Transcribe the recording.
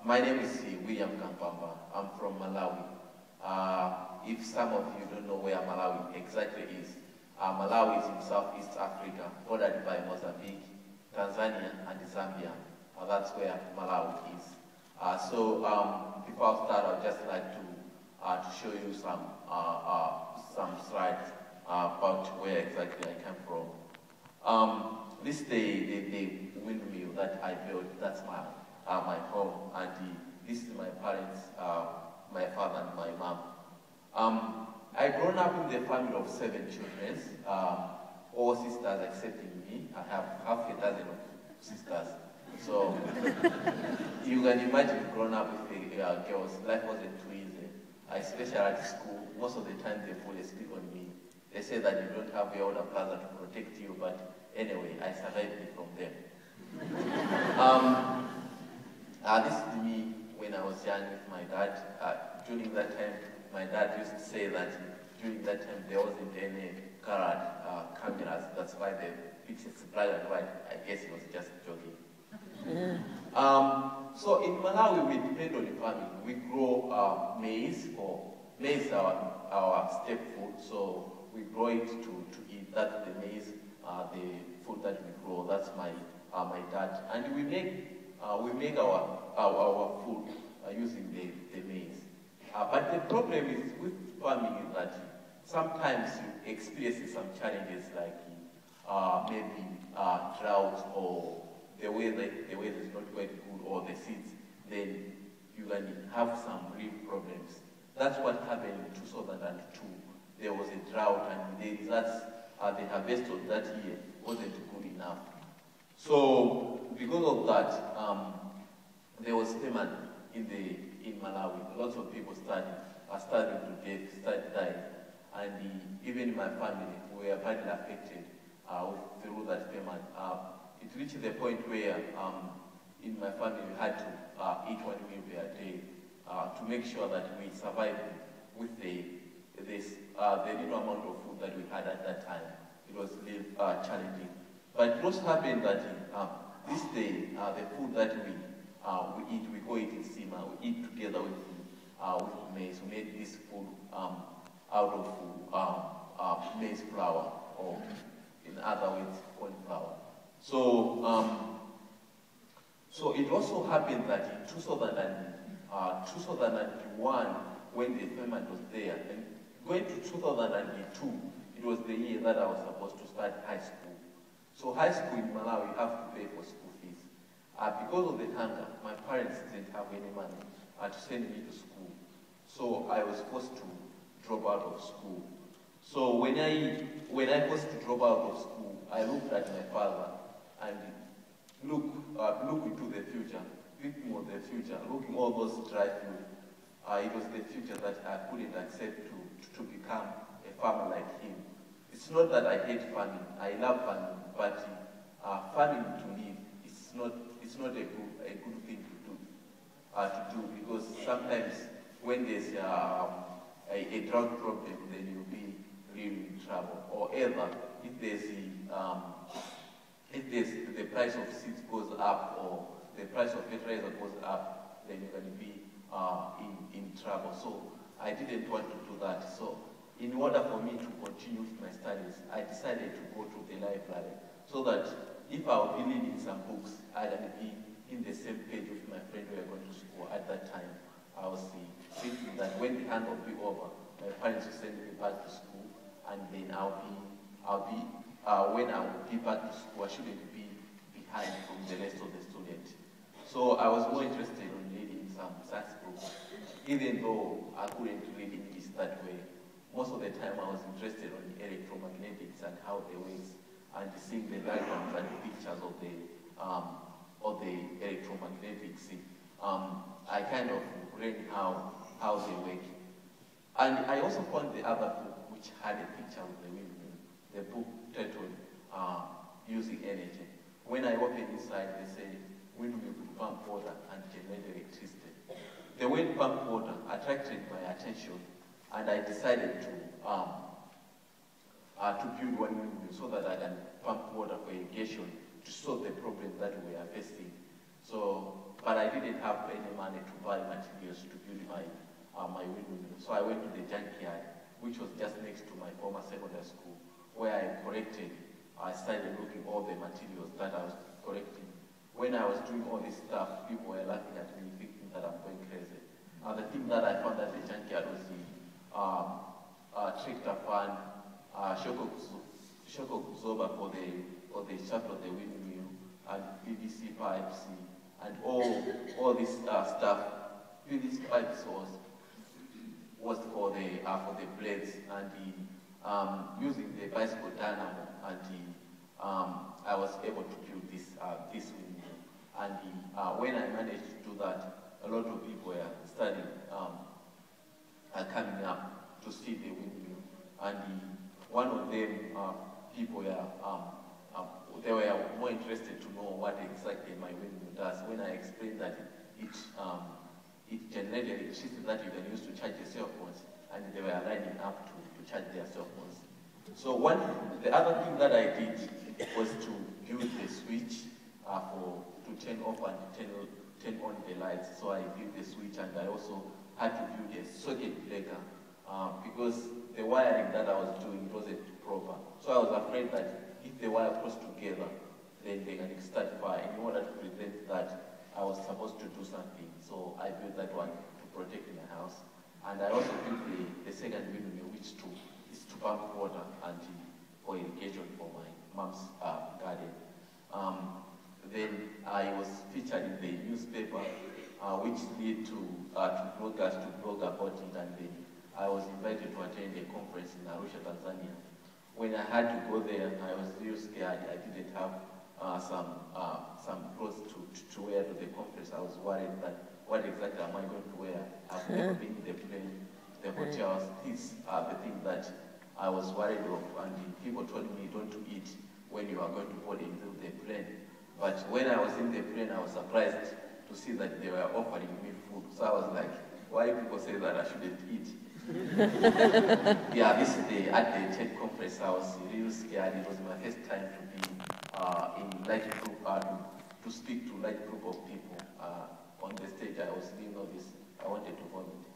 My name is WilliamKamkwamba. I'm from Malawi. If some of you don't know where Malawi exactly is, Malawi is in Southeast Africa, bordered by Mozambique, Tanzania, and Zambia. That's where Malawi is. Before I start, I'd just like to show you some slides about where exactly I came from. This is the windmill that I built. That's my home, and this is my parents, my father and my mom. I grown up in the family of 7 children, all sisters excepting me. I have half a dozen of sisters. So you can imagine growing up with girls, life wasn't too easy. Especially at school, most of the time they pull a stick on me. They say that you don't have your older brother to protect you, but anyway, I survived it from them. This is me when I was young with my dad. During that time, my dad used to say that during that time there wasn't any colored cameras. That's why the pictures black and white. I guess he was just joking. So in Malawi, we depend on farming. We grow maize. Maize is our staple food, so we grow it to eat. That's the maize, the food that we grow. That's my dad, and we make our food using the maize. But the problem is with farming is that sometimes you experience some challenges like maybe drought or the weather is not quite good, or the seeds, then you can have some real problems. That's what happened in 2002. There was a drought, and the results, the harvest of that year wasn't good enough. So because of that, there was famine in Malawi. Lots of people started to death, started dying, and even in my family, we were badly affected through that famine. It reached the point where in my family we had to eat 1 meal per day to make sure that we survived with the little amount of food that we had at that time. It was really challenging. But it also happened that this day, the food that we eat, we call it in Sima, we eat together with maize. We made this food out of maize flour, or in other words, corn flour. So it also happened that in 2001, when the famine was there, and going to 2002, it was the year that I was supposed to start high school. So high school in Malawi, you have to pay for school fees. Because of the hunger, my parents didn't have any money to send me to school. So I was forced to drop out of school. So when I was to drop out of school, I looked at my father and look into the future, thinking of the future, looking all those dry food. It was the future that I couldn't accept to become a farmer like him. It's not that I hate farming. I love farming, but farming to live it's not a good thing to do because sometimes when there's a drought problem, then you'll be really in trouble. Or either if the price of seeds goes up or the price of fertilizer goes up, then you're going to be in trouble. So I didn't want to do that. So in order for me to continue with my studies, I decided to go to the library so that if I will be reading some books, I can be in the same page with my friend who are going to school. At that time, I was thinking that when the hand will be over, my parents will send me back to school, and then when I will be back to school, I shouldn't be behind from the rest of the students. So I was more interested in reading some science books, even though I couldn't read English that way. Most of the time I was interested in electromagnetics and how they work, and seeing the diagrams and the pictures of the electromagnetics. I kind of read how they work. And I also found the other book which had a picture of the windmill, the book titled Using Energy. When I opened inside, they say windmill could pump water and generate electricity. The word pump water attracted my attention, and I decided to build one windmill so that I can pump water for irrigation to solve the problem that we are facing. So, but I didn't have any money to buy materials to build my windmill. So I went to the junkyard, which was just next to my former secondary school, where I started looking all the materials that I was collecting. When I was doing all this stuff, people were laughing at me, thinking that I'm going crazy. The thing that I found at the junkyard was the tractor fan, shock absorber for the shaft of the windmill, and PVC pipes, and all this stuff. PVC pipes was for the blades, and using the bicycle dynamo, and I was able to build this windmill. And when I managed to do that, a lot of people were starting coming up to see the windmill, and one of them people were they were more interested to know what exactly my windmill does. When I explained that it generated electricity that you can use to charge your cell phones, and they were lining up to charge their cell phones. So the other thing that I did was to build the switch to turn off and turn on the lights. So I built the switch, and I also had to build a circuit breaker because the wiring that I was doing wasn't proper. So I was afraid that if the wire crossed together, then they can start fire. In order to prevent that, I was supposed to do something. So I built that one to protect my house. And I also built the second windmill, which is to pump water and for irrigation for my mom's garden. Then I was featured in the newspaper, which led to bloggers to blog about it, and then I was invited to attend a conference in Arusha, Tanzania. When I had to go there, I was real scared. I didn't have some clothes to wear to the conference. I was worried that what exactly am I going to wear? I've never been in the plane, the hotels. These are the things that I was worried of, and people told me don't to eat when you are going to board into the plane. But when I was in the plane, I was surprised to see that they were offering me food. So I was like, why people say that I shouldn't eat? Yeah, at the TED conference, I was really scared. It was my first time to be in large group, to speak to large group of people. On the stage, I was doing all this. I wanted to vomit.